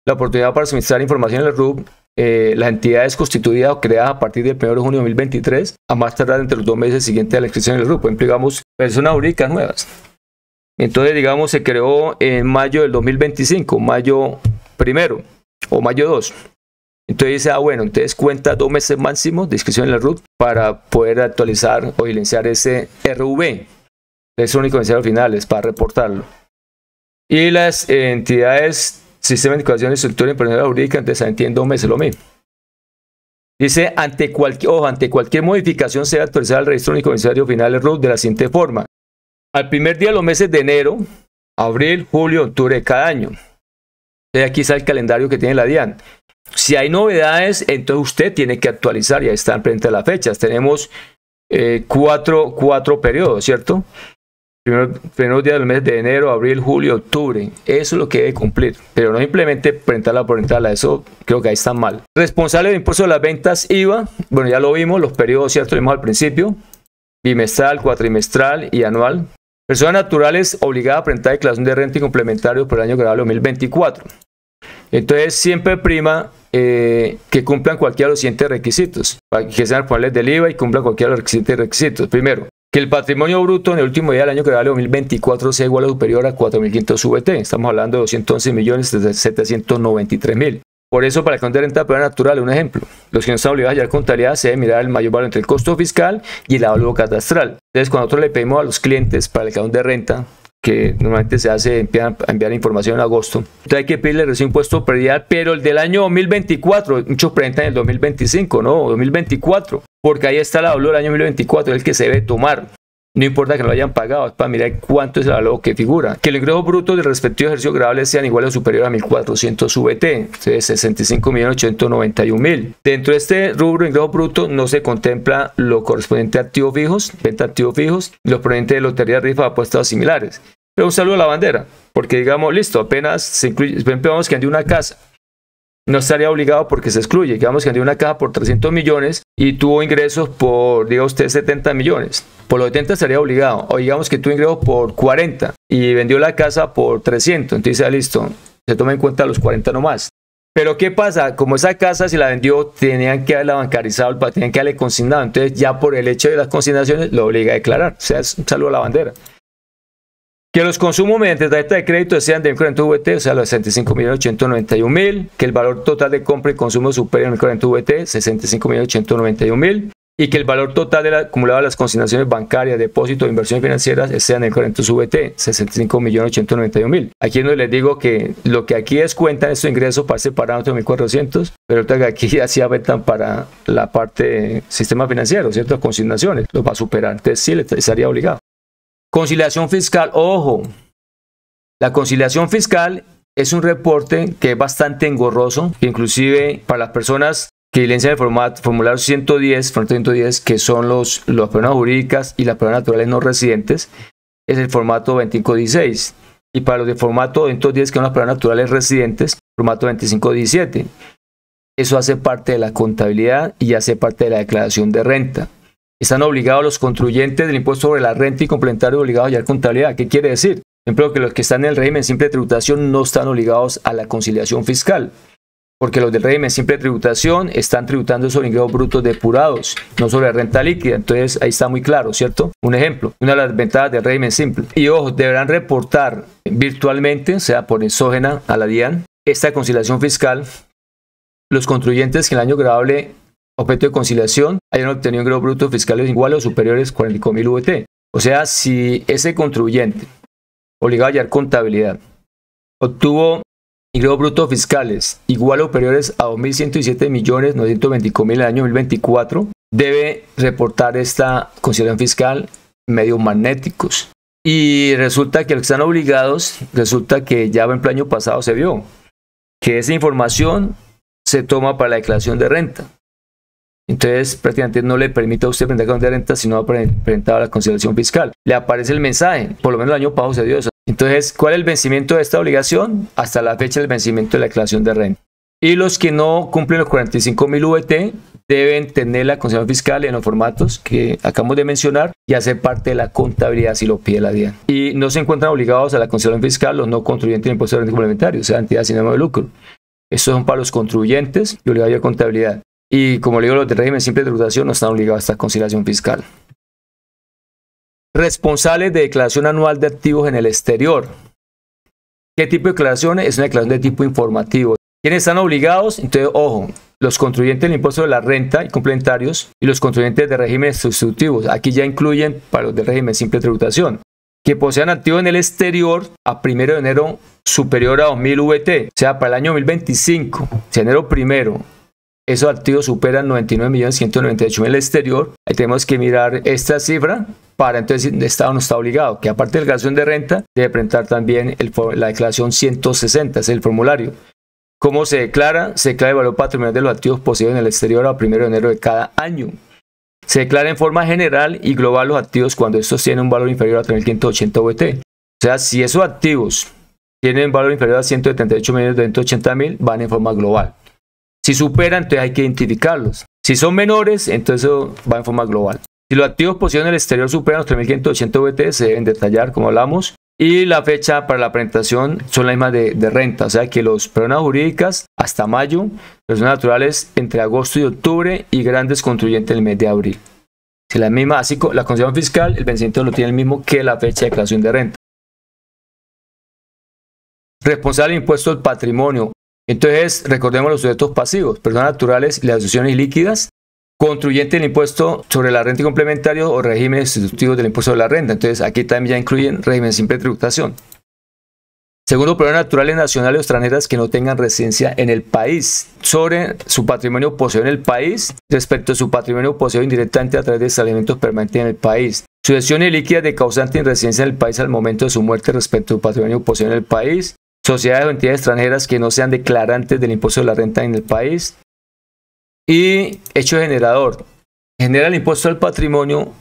La oportunidad para suministrar información al RUT, las entidades constituidas o creadas a partir del 1 de junio de 2023, a más tardar entre los 2 meses siguientes a la inscripción del RUT. Por ejemplo, digamos, personas jurídicas nuevas. Entonces, digamos, se creó en mayo del 2025, mayo 1 o mayo 2. Entonces dice, bueno, entonces cuenta 2 meses máximos de inscripción en el RUT para poder actualizar o silenciar ese RV. Es único beneficiario finales para reportarlo. Y las entidades, sistema de indicación de estructura y personalidad jurídica, entonces en 2 meses lo mismo. Dice, ante cualquier modificación se debe actualizar el registro único beneficiario final del RUT de la siguiente forma. Al primer día de los meses de enero, abril, julio, octubre de cada año. Entonces aquí está el calendario que tiene la DIAN. Si hay novedades, entonces usted tiene que actualizar, ya están presentes las fechas. Tenemos cuatro periodos, ¿cierto? Primeros días del mes de enero, abril, julio, octubre. Eso es lo que debe cumplir. Pero no simplemente presentarla por presentarla. Eso creo que ahí está mal. Responsable del impuesto de las ventas, IVA. Bueno, ya lo vimos, los periodos, ¿cierto? Lo vimos al principio. Bimestral, cuatrimestral y anual. Personas naturales obligadas a presentar declaración de renta y complementario por el año grabable 2024. Entonces siempre prima que cumplan cualquiera de los siguientes requisitos, que sean responsables del IVA y cumplan cualquiera de los siguientes requisitos. Primero, Que el patrimonio bruto en el último día del año grabable 2024 sea igual o superior a 4.500 VT. Estamos hablando de 211.793.000. Por eso, para el control de renta privada natural, un ejemplo. Los que no están obligados a hallar contabilidad se debe mirar el mayor valor entre el costo fiscal y el avalúo catastral. Entonces, cuando nosotros le pedimos a los clientes para el declaración de renta, que normalmente se hace enviar información en agosto, entonces hay que pedirle recibo impuesto predial, pero el del año 2024, muchos presentan el 2025, no, 2024, porque ahí está el avalúo del año 2024, es el que se debe tomar. No importa que no lo hayan pagado, es para mirar cuánto es el valor que figura. Que los ingresos brutos del respectivo ejercicio grabable sean iguales o superiores a 1.400 VT, entonces 65.891.000. Dentro de este rubro de ingresos brutos no se contempla lo correspondiente a activos fijos, venta de activos fijos, y los provenientes de lotería, rifa, apuestas similares. Pero un saludo a la bandera, porque digamos, listo, apenas se incluye, por ejemplo, vamos que ande una casa. No estaría obligado porque se excluye. Digamos que vendió una caja por 300 millones y tuvo ingresos por, diga usted, 70 millones. Por los 70 estaría obligado. O digamos que tuvo ingresos por 40 y vendió la casa por 300. Entonces, listo, se toma en cuenta los 40 nomás. Pero ¿qué pasa? Como esa casa, si la vendió, tenían que haberla bancarizado, tenían que haberle consignado. Entonces, ya por el hecho de las consignaciones, lo obliga a declarar. O sea, es un saludo a la bandera. Que los consumos mediante tarjeta de crédito sean de 1.400 VT, o sea, los 65.891.000. Que el valor total de compra y consumo supere a 1.400 VT, 65.891.000. Y que el valor total de acumulado de las consignaciones bancarias, depósitos e inversiones financieras sean de 1.400 VT, 65.891.000. Aquí es donde les digo que lo que aquí descuentan estos ingresos para ese parámetro de 1.400, pero que aquí ya se afectan para la parte sistema financiero, ¿cierto? Consignaciones, los va a superar. Entonces sí, le estaría obligado. Conciliación fiscal, ojo, la conciliación fiscal es un reporte que es bastante engorroso, que inclusive para las personas que diligencian el formulario 110, que son las personas jurídicas y las personas naturales no residentes, es el formato 2516. Y para los de formato 210, que son las personas naturales residentes, formato 2517. Eso hace parte de la contabilidad y hace parte de la declaración de renta. Están obligados los contribuyentes del impuesto sobre la renta y complementarios obligados a hallar contabilidad. ¿Qué quiere decir? Por ejemplo, que los que están en el régimen simple de tributación no están obligados a la conciliación fiscal, porque los del régimen simple de tributación están tributando sobre ingresos brutos depurados, no sobre renta líquida. Entonces ahí está muy claro, ¿cierto? Un ejemplo, una de las ventajas del régimen simple. Y ojo, deberán reportar virtualmente, o sea, por exógena a la DIAN, esta conciliación fiscal. Los contribuyentes que en el año grabable objeto de conciliación hayan obtenido ingresos brutos fiscales iguales o superiores a 45.000 VT. O sea, si ese contribuyente obligado a hallar contabilidad obtuvo ingresos brutos fiscales iguales o superiores a 2.117.925.000 en el año 2024, debe reportar esta conciliación fiscal en medios magnéticos. Y resulta que los que están obligados, resulta que ya en el año pasado se vio que esa información se toma para la declaración de renta. Entonces, prácticamente no le permite a usted presentar declaración de renta si no ha presentado la conciliación fiscal. Le aparece el mensaje, por lo menos el año pasado se dio eso. Entonces, ¿cuál es el vencimiento de esta obligación? Hasta la fecha del vencimiento de la declaración de renta. Y los que no cumplen los 45.000 VT deben tener la conciliación fiscal en los formatos que acabamos de mencionar y hacer parte de la contabilidad si lo pide la DIAN. Y no se encuentran obligados a la conciliación fiscal los no contribuyentes de impuestos de renta complementario, o sea, entidades sin ánimo de lucro. Estos son para los contribuyentes y obligados a contabilidad. Y como le digo, los del régimen simple de tributación no están obligados a esta conciliación fiscal. Responsables de declaración anual de activos en el exterior. ¿Qué tipo de declaración? Es una declaración de tipo informativo. ¿Quiénes están obligados? Entonces, ojo, los contribuyentes del impuesto de la renta y complementarios y los contribuyentes de regímenes sustitutivos. Aquí ya incluyen para los del régimen simple de tributación. Que posean activos en el exterior a 1 de enero superior a 2.000 VT. O sea, para el año 2025, si enero 1, esos activos superan 99.198.000 en el exterior. Ahí tenemos que mirar esta cifra para entonces el Estado no está obligado. Que aparte de la declaración de renta, debe presentar también la declaración 160, es el formulario. ¿Cómo se declara? Se declara el valor patrimonial de los activos poseídos en el exterior a 1 de enero de cada año. Se declara en forma general y global los activos cuando estos tienen un valor inferior a 3.580 VT. O sea, si esos activos tienen un valor inferior a 178.280.000, van en forma global. Si superan, entonces hay que identificarlos. Si son menores, entonces eso va en forma global. Si los activos poseídos en el exterior superan los 3.580 VT, se deben detallar, como hablamos. Y la fecha para la presentación son las mismas de renta. O sea que los personas jurídicas hasta mayo, personas naturales entre agosto y octubre y grandes contribuyentes en el mes de abril. Si la misma, así la concepción fiscal, el vencimiento lo tiene el mismo que la fecha de declaración de renta. Responsable del impuesto del patrimonio. Entonces, recordemos los sujetos pasivos, personas naturales y las asociaciones ilíquidas, contribuyente del impuesto sobre la renta y complementario o regímenes sustitutivos del impuesto de la renta. Entonces, aquí también ya incluyen régimen simple de tributación. Segundo, personas naturales, nacionales o extranjeras que no tengan residencia en el país, sobre su patrimonio poseído en el país, respecto a su patrimonio poseído indirectamente a través de establecimientos permanentes en el país. Sucesiones líquidas de causante en residencia en el país al momento de su muerte respecto a su patrimonio poseído en el país. Sociedades o entidades extranjeras que no sean declarantes del impuesto de la renta en el país. Y hecho generador. Genera el impuesto al patrimonio,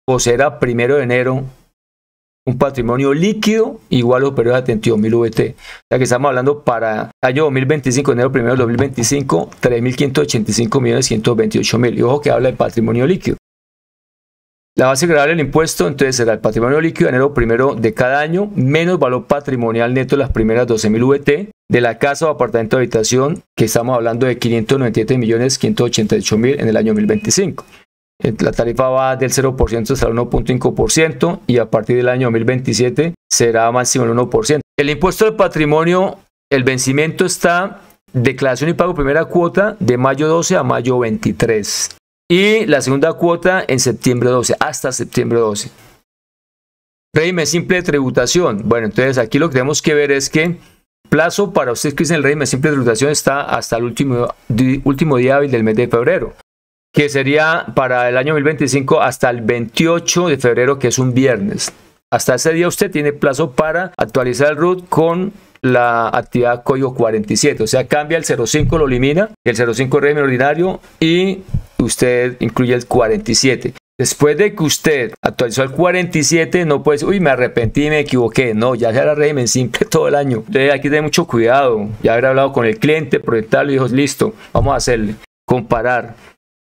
poseerá 1 de enero un patrimonio líquido igual o superior a 72.000 VT. O sea que estamos hablando para año 2025, enero 1 de 2025, 3.585.128.000. Y ojo que habla de patrimonio líquido. La base gravable del impuesto entonces será el patrimonio líquido de enero 1 de cada año menos valor patrimonial neto de las primeras 12.000 VT de la casa o apartamento de habitación, que estamos hablando de 597.588.000 en el año 2025. La tarifa va del 0% hasta el 1.5% y a partir del año 2027 será máximo el 1%. El impuesto del patrimonio, el vencimiento está declaración y pago primera cuota de mayo 12 a mayo 23 y la segunda cuota en septiembre 12 hasta septiembre 12. Régimen simple de tributación. Bueno, entonces aquí lo que tenemos que ver es que plazo para ustedes que dicen el régimen simple de tributación está hasta el último día hábil del mes de febrero, que sería para el año 2025 hasta el 28 de febrero, que es un viernes. Hasta ese día usted tiene plazo para actualizar el RUT con la actividad código 47. O sea, cambia el 05, lo elimina, el 05 es régimen ordinario y usted incluye el 47. Después de que usted actualizó el 47, no puede decir, uy, me arrepentí, me equivoqué. No, ya será régimen simple todo el año. Entonces, aquí tener mucho cuidado. Ya haber hablado con el cliente, proyectarlo y dijo, listo, vamos a hacerle. Comparar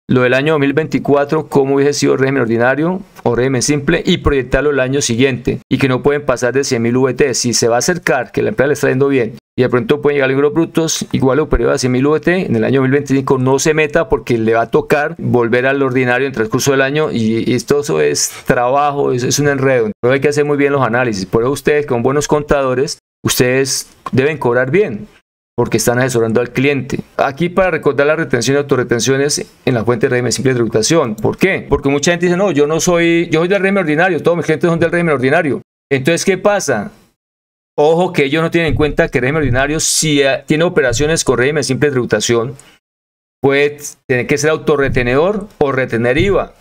lo del año 2024, cómo hubiese sido régimen ordinario o régimen simple, y proyectarlo el año siguiente, y que no pueden pasar de 100.000 VT. Si se va a acercar, que la empresa le está yendo bien, y de pronto pueden llegar a libros brutos igual o superior a 100.000 VT, en el año 2025 no se meta porque le va a tocar volver al ordinario en el transcurso del año, y esto eso es trabajo, es un enredo. Pero hay que hacer muy bien los análisis. Por eso ustedes, con buenos contadores, ustedes deben cobrar bien, porque están asesorando al cliente. Aquí para recordar la retención y autorretenciones en la fuente de régimen simple de tributación. ¿Por qué? Porque mucha gente dice, no, yo soy del régimen ordinario, todos mis clientes son del régimen ordinario. Entonces, ¿qué pasa? Ojo que ellos no tienen en cuenta que el régimen ordinario, si tiene operaciones con régimen simple de tributación, puede tener que ser autorretenedor o retener IVA.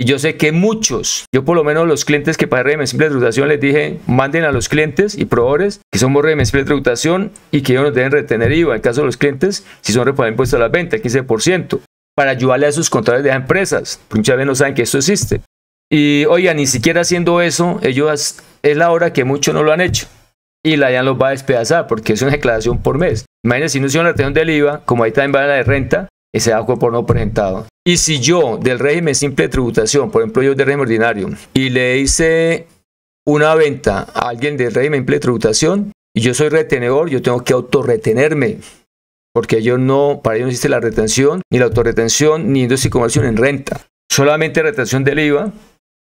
Y yo sé que muchos, yo por lo menos los clientes que pagan régimen simple de tributación les dije, manden a los clientes y proveedores que somos régimen simple de tributación y que ellos nos deben retener IVA. En el caso de los clientes, si son responsables de impuestos a las ventas, 15%, para ayudarle a sus contadores de las empresas. Muchas veces no saben que esto existe. Y oiga, ni siquiera haciendo eso, ellos es la hora que muchos no lo han hecho. Y la DIAN los va a despedazar porque es una declaración por mes. Imagínense si no hicieron la retención del IVA, como ahí también va la de renta, ese da por no presentado. Y si yo del régimen simple de tributación, por ejemplo yo del régimen ordinario, y le hice una venta a alguien del régimen simple de tributación y yo soy retenedor, yo tengo que autorretenerme, porque para ellos no existe la retención, ni la autorretención, ni industria y comercio en renta. Solamente retención del IVA,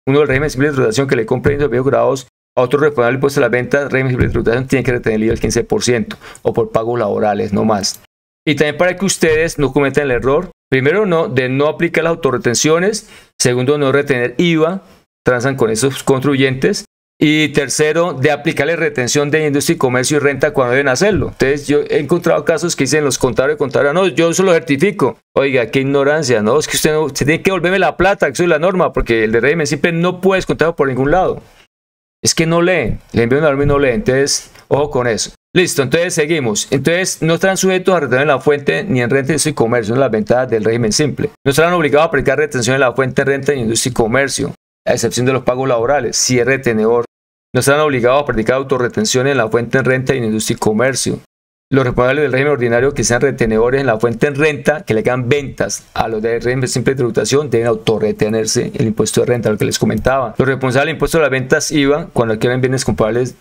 uno del régimen simple de tributación que le compre los bienes grabados a otro responsable del impuesto a las ventas, régimen simple de tributación, tiene que retener el IVA del 15% o por pagos laborales, no más. Y también para que ustedes no cometan el error, primero, de no aplicar las autorretenciones, segundo, no retener IVA, transan con esos contribuyentes, y tercero, de aplicarle retención de industria y comercio y renta cuando deben hacerlo. Entonces, yo he encontrado casos que dicen los contadores, no, yo eso lo certifico. Oiga, qué ignorancia, no, es que usted tiene que devolverme la plata, que eso es la norma, porque el de régimen simple no puedes contarlo por ningún lado. Es que no lee, le envío una norma y no lee, entonces, ojo con eso. Listo, entonces seguimos. Entonces, no estarán sujetos a retener en la fuente ni en renta, industria y comercio, en las ventajas del régimen simple. No estarán obligados a aplicar retención en la fuente, renta, industria y comercio, a excepción de los pagos laborales, si es retenedor. No estarán obligados a practicar autorretención en la fuente, en renta y en industria y comercio. Los responsables del régimen ordinario que sean retenedores en la fuente en renta, que le hagan ventas a los del régimen simple de tributación, deben autorretenerse el impuesto de renta, lo que les comentaba. Los responsables del impuesto de las ventas IVA, cuando adquieren bienes comprables,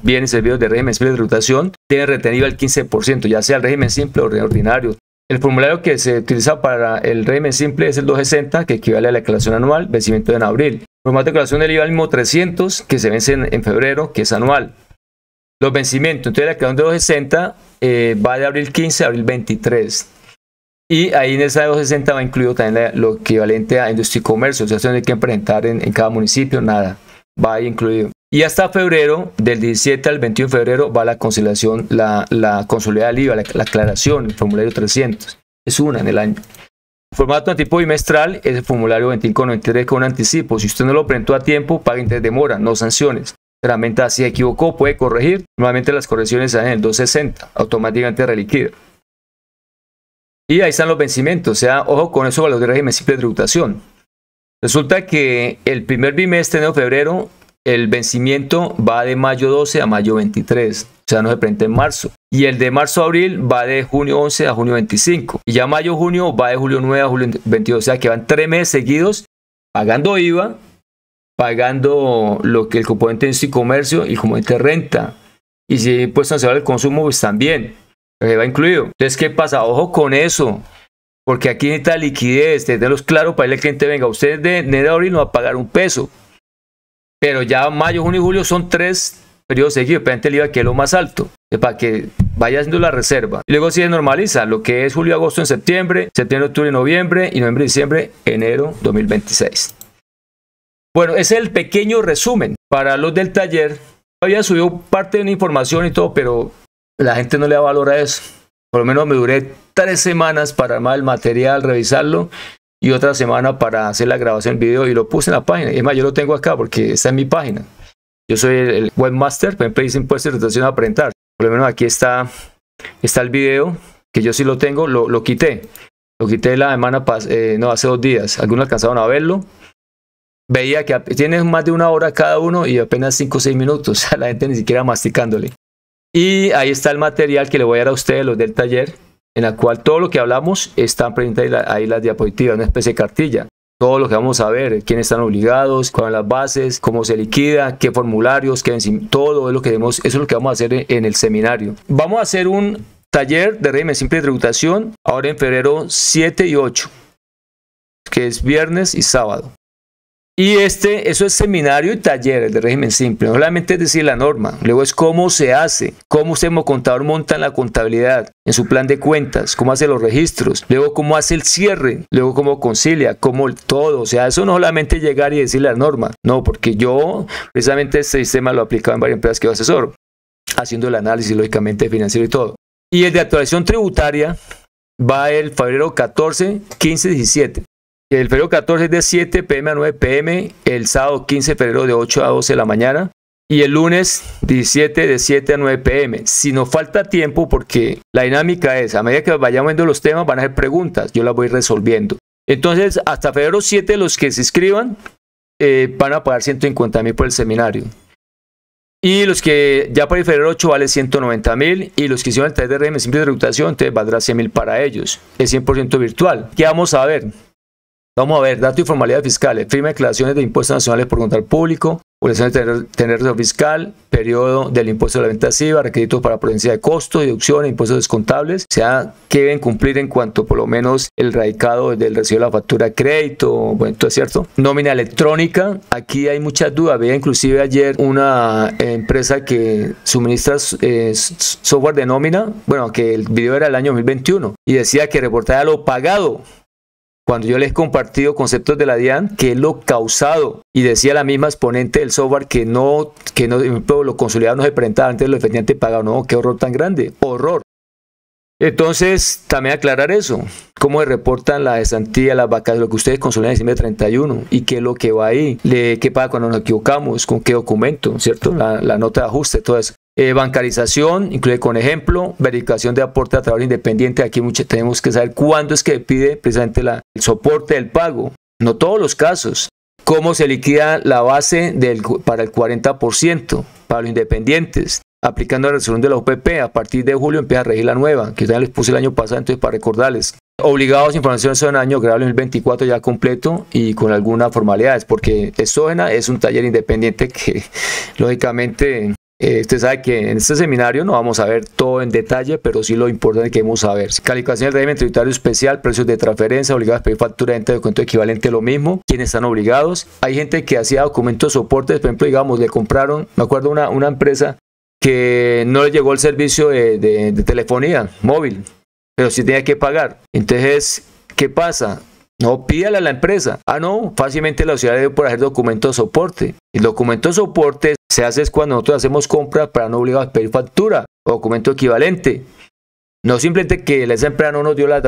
bienes y servicios de régimen simple de tributación, deben retener IVA el 15%, ya sea el régimen simple o ordinario. El formulario que se utiliza para el régimen simple es el 260, que equivale a la declaración anual, vencimiento en abril. El formato de declaración del IVA es el mismo 300, que se vence en febrero, que es anual. Los vencimientos, entonces la declaración de 260 va de abril 15 a abril 23. Y ahí en esa 260 va incluido también lo equivalente a industria y comercio, o sea, eso no hay que presentar en cada municipio, nada, va ahí incluido. Y hasta febrero, del 17 al 21 de febrero, va la conciliación, la consolidada del IVA, la aclaración, el formulario 300. Es una en el año. El formato de tipo bimestral es el formulario 2593 con un anticipo. Si usted no lo presentó a tiempo, paga interés de demora, no sanciones. Realmente, si se equivocó, puede corregir. Normalmente las correcciones salen en el 260, automáticamente reliquida. Y ahí están los vencimientos, o sea, ojo con eso, valor de régimen simple de tributación. Resulta que el primer bimestre de febrero, el vencimiento va de mayo 12 a mayo 23, o sea, no se presenta en marzo. Y el de marzo a abril va de junio 11 a junio 25. Y ya mayo-junio va de julio 9 a julio 22, o sea, que van 3 meses seguidos pagando IVA, pagando lo que el componente de industria y comercio y el componente de renta. Y si impuesto nacional al consumo, pues también va incluido. Entonces, ¿qué pasa? Ojo con eso, porque aquí necesita liquidez, tenerlos claro para que el cliente venga. Usted de enero a abril no va a pagar un peso. Pero ya mayo, junio y julio son 3 periodos seguidos, pero el IVA que es lo más alto, para que vaya haciendo la reserva. Y luego se normaliza lo que es julio, agosto, en septiembre, octubre, noviembre, y noviembre, diciembre, enero 2026. Bueno, ese es el pequeño resumen. Para los del taller, había subido parte de la información y todo, pero la gente no le da valor a eso. Por lo menos me duré 3 semanas para armar el material, revisarlo, y otra semana para hacer la grabación del video, y lo puse en la página. Y es más, yo lo tengo acá porque está en mi página. Yo soy el webmaster, por ejemplo, dice impuestos de retención a aparentar. Por lo menos aquí está el video, que yo sí lo tengo, lo quité. Lo quité la semana hace 2 días. Algunos alcanzaron a verlo. Veía que tiene más de 1 hora cada uno y apenas 5 o 6 minutos. La gente ni siquiera masticándole. Y ahí está el material que le voy a dar a ustedes, los del taller, en la cual todo lo que hablamos están presentes ahí las diapositivas, una especie de cartilla. Todo lo que vamos a ver, quiénes están obligados, cuáles son las bases, cómo se liquida, qué formularios, todo es lo que vemos, eso es lo que vamos a hacer en el seminario. Vamos a hacer un taller de régimen simple de tributación ahora en febrero 7 y 8, que es viernes y sábado. Y eso es seminario y taller de régimen simple. No solamente es decir la norma, luego es cómo se hace, cómo usted como contador monta en la contabilidad, en su plan de cuentas, cómo hace los registros, luego cómo hace el cierre, luego cómo concilia, cómo todo. O sea, eso no solamente llegar y decir la norma, no, porque yo precisamente este sistema lo aplicaba en varias empresas que yo asesoro, haciendo el análisis lógicamente financiero y todo. Y el de actualización tributaria va el febrero 14, 15, 17. El febrero 14 es de 7 p.m. a 9 p.m, el sábado 15 de febrero de 8 a 12 de la mañana y el lunes 17 de 7 a 9 p.m. Si nos falta tiempo, porque la dinámica es, a medida que vayamos viendo los temas van a hacer preguntas, yo las voy resolviendo. Entonces, hasta febrero 7 los que se inscriban van a pagar 150.000 por el seminario. Y los que ya para el febrero 8 vale 190.000 y los que hicieron el taller de régimen simple de tributación, entonces valdrá 100.000 para ellos. Es 100% virtual. ¿Qué vamos a ver? Vamos a ver datos y formalidades fiscales, firma de declaraciones de impuestos nacionales por control público, obligaciones de tener reserva fiscal, periodo del impuesto de la venta pasiva, requisitos para prudencia de costos, deducciones, impuestos descontables, o sea, que deben cumplir en cuanto por lo menos el radicado del recibo de la factura de crédito, bueno, todo es cierto. Nómina electrónica, aquí hay muchas dudas, veía inclusive ayer una empresa que suministra software de nómina, bueno, que el video era del año 2021 y decía que reportaba lo pagado. Cuando yo les he compartido conceptos de la DIAN, que es lo causado, y decía la misma exponente del software que no lo consolidado no se presentaba antes lo efectivamente pagado. No, qué horror tan grande, horror. Entonces, también aclarar eso, cómo se reportan la cesantía, las vacaciones, lo que ustedes consolidan en diciembre 31 y qué es lo que va ahí, qué pasa cuando nos equivocamos, con qué documento, ¿cierto? La nota de ajuste, todo eso. Bancarización, incluye con ejemplo, verificación de aporte a trabajador independiente. Aquí tenemos que saber cuándo es que pide precisamente el soporte del pago. No todos los casos. Cómo se liquida la base para el 40% para los independientes. Aplicando la resolución de la OPP, a partir de julio empieza a regir la nueva, que ya les puse el año pasado, entonces para recordarles. Obligados a información de un año, grabable en el 24 ya completo y con algunas formalidades, porque Exógena es un taller independiente que lógicamente Usted sabe que en este seminario no vamos a ver todo en detalle, pero sí lo importante que vamos a ver. Calificación del régimen tributario especial, precios de transferencia, obligados a pedir factura de venta de documento equivalente, lo mismo. ¿Quiénes están obligados? Hay gente que hacía documentos soportes, por ejemplo, digamos, le compraron, me acuerdo una empresa que no le llegó el servicio de telefonía móvil, pero sí tenía que pagar. Entonces, ¿qué pasa? No, pídale a la empresa. Ah, no, fácilmente la sociedad debe por hacer documento de soporte. El documento de soporte se hace es cuando nosotros hacemos compra para no obligar a pedir factura o documento equivalente. No simplemente que esa empresa no nos dio la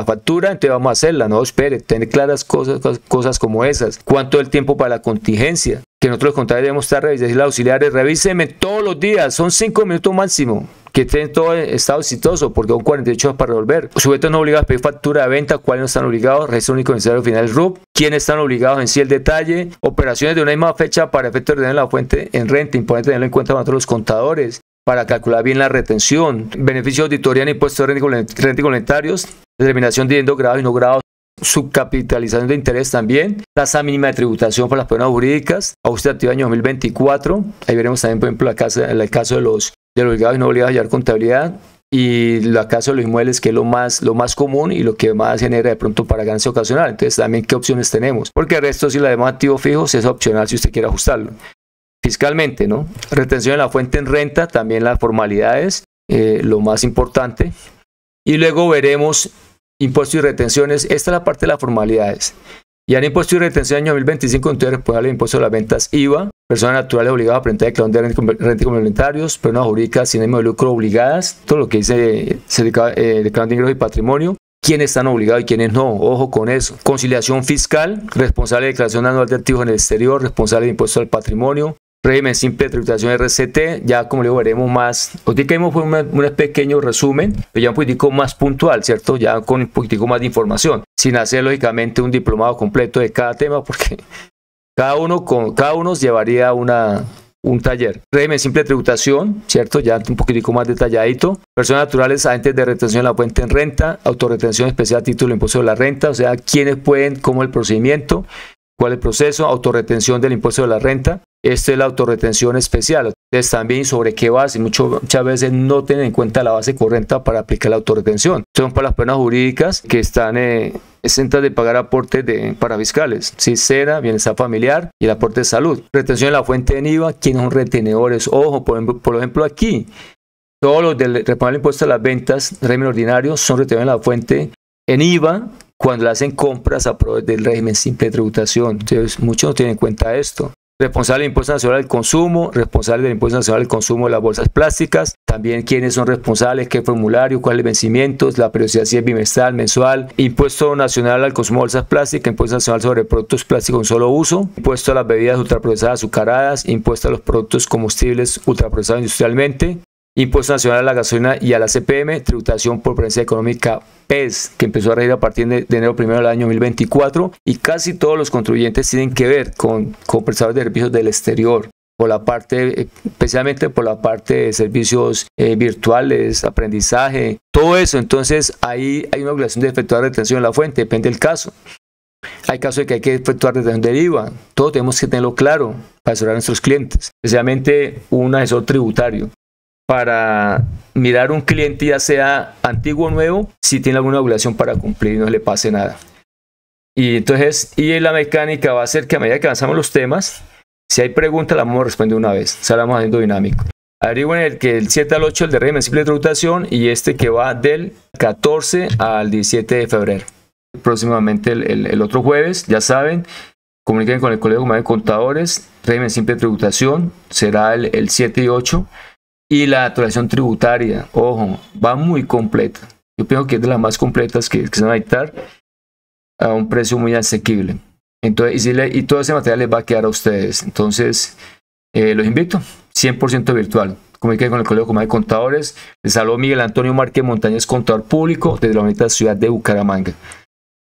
factura, entonces vamos a hacerla. No, espere, tener claras cosas como esas. ¿Cuánto es el tiempo para la contingencia? Que nosotros los contables debemos estar revisando, los auxiliares, revíseme todos los días, son 5 minutos máximo. Que estén todo en estado exitoso, porque son 48 horas para resolver. Sujetos no obligados a pedir factura de venta, ¿cuáles no están obligados? Registro único necesario final RUP. ¿Quiénes están obligados en sí el detalle? Operaciones de una misma fecha para efectos de tener la fuente en renta, importante tenerlo en cuenta para nosotros los contadores, para calcular bien la retención. Beneficios de auditoría en impuestos de renta y complementarios, determinación de dividendos grabados y no grabados, subcapitalización de interés también, tasa mínima de tributación para las personas jurídicas, ajuste activo año 2024. Ahí veremos también, por ejemplo, el caso de los obligados y no obligados a llevar contabilidad, y la caso de los inmuebles, que es lo más común y lo que más genera de pronto para ganancia ocasional. Entonces también qué opciones tenemos, porque el resto, si la demos activos fijos, es opcional si usted quiere ajustarlo. Fiscalmente, ¿no? Retención de la fuente en renta, también las formalidades, lo más importante. Y luego veremos impuestos y retenciones. Esta es la parte de las formalidades. Y en impuesto y retención año 2025, entonces responsable de impuesto a las ventas IVA, personas naturales obligadas a presentar declaración de renta y complementarios, personas jurídicas sin ánimo de lucro obligadas, todo lo que dice declaración de ingresos y patrimonio, quiénes están obligados y quiénes no, ojo con eso. Conciliación fiscal, responsable de declaración anual de activos en el exterior, responsable de impuesto al patrimonio, régimen simple de tributación RCT, ya como le veremos más. Hoy vimos fue un pequeño resumen, pero ya un poquitico más puntual, ¿cierto? Ya con un poquitico más de información, sin hacer lógicamente un diplomado completo de cada tema, porque cada uno llevaría un taller. Régimen simple de tributación, ¿cierto? Ya un poquitico más detalladito. Personas naturales, agentes de retención de la fuente en renta, autorretención especial a título de impuesto de la renta, o sea, quiénes pueden, cómo es el procedimiento, cuál es el proceso, autorretención del impuesto de la renta. Esta es la autorretención especial. Entonces también sobre qué base, muchas veces no tienen en cuenta la base correcta para aplicar la autorretención. Son para las personas jurídicas que están exentas de pagar aportes para fiscales, SENA, bienestar familiar y el aporte de salud. Retención de la fuente en IVA, ¿quiénes son retenedores? Ojo, por ejemplo aquí, todos los del responsable impuesto a las ventas, régimen ordinario, son retenedores de la fuente en IVA cuando le hacen compras a proveedores del régimen simple de tributación. Entonces muchos no tienen en cuenta esto. Responsable del Impuesto Nacional del Consumo, responsable del Impuesto Nacional del Consumo de las bolsas plásticas, también quiénes son responsables, qué formulario, cuáles vencimientos, la periodicidad si es bimestral, mensual, Impuesto Nacional al Consumo de bolsas plásticas, Impuesto Nacional sobre productos plásticos en solo uso, Impuesto a las bebidas ultraprocesadas azucaradas, Impuesto a los productos combustibles ultraprocesados industrialmente, Impuesto Nacional a la gasolina y a la CPM, tributación por presencia económica PES, que empezó a regir a partir de enero 1 del año 2024, y casi todos los contribuyentes tienen que ver con prestadores de servicios del exterior, por la parte, especialmente por la parte de servicios virtuales, aprendizaje, todo eso. Entonces ahí hay una obligación de efectuar retención en la fuente, depende del caso. Hay casos de que hay que efectuar retención del IVA, todo tenemos que tenerlo claro para asesorar a nuestros clientes, especialmente un asesor tributario, para mirar un cliente, ya sea antiguo o nuevo, si tiene alguna obligación para cumplir y no le pase nada. Y entonces, la mecánica va a ser que a medida que avanzamos los temas, si hay preguntas, la vamos a responder una vez. O sea, la vamos haciendo dinámico. Averigüen el 7 al 8, el de régimen simple de tributación, y que va del 14 al 17 de febrero. Próximamente el otro jueves, ya saben, comuniquen con el Colegio de Contadores, régimen simple de tributación, será el 7 y 8. Y la actualización tributaria, ojo, va muy completa. Yo pienso que es de las más completas que se van a dictar a un precio muy asequible. Entonces, y todo ese material les va a quedar a ustedes. Entonces, los invito, 100% virtual. Comuniquen con el Colegio de Contadores. Les saludo Miguel Antonio Márquez Montañez, contador público, desde la bonita ciudad de Bucaramanga.